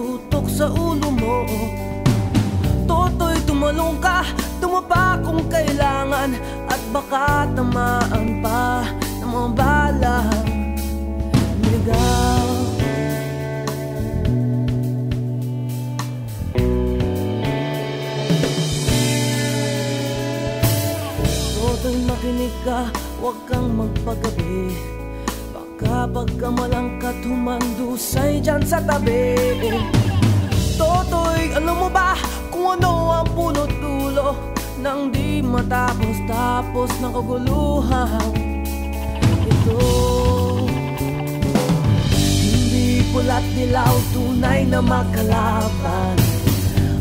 tutok sa ulo mo. Toto'y tumalong ka, tumapa kung kailangan, at baka tamaan pa ng mga balang niligaw. Toto'y makinig ka, huwag kang magpagabi. Baka pagkamalangkat humandusay dyan sa tabi. Toto'y alam mo ba kung ano ang punot dulo nang di matapos-tapos ng kaguluhan ito? Hindi pula't dilaw, tunay na magkalaban.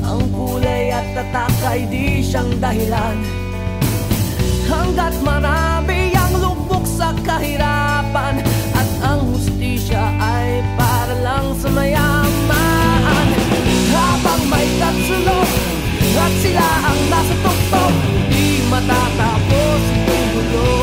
Ang kulay at tatak ay di siyang dahilan. Hanggat marami ang lubog sa kahirapan, at ang hustisya ay para lang sa mayaman. Habang may tatsulok at sila ang nasa tuktok, di matatapos itong gulo.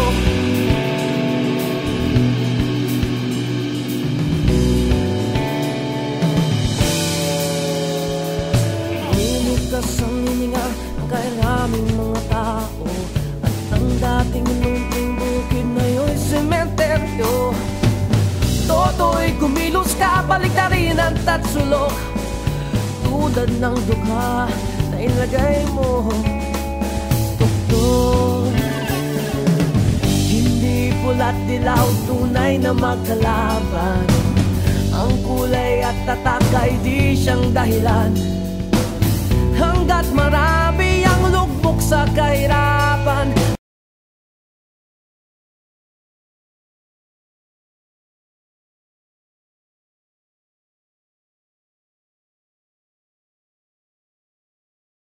Linikas ang hininga ng kairaming mga tao, at ang dating lunting bukid na yo'y sementeryo. Toto'y kumilos ka, baliktarin ang tatsulok, tulad ng dukha na ilagay mo tuktok. Hindi pula't dilaw, tunay na magkalaban. Ang kulay at tatak ay di siyang dahilan. Hanggat marami ang lugmok sa kahirapan,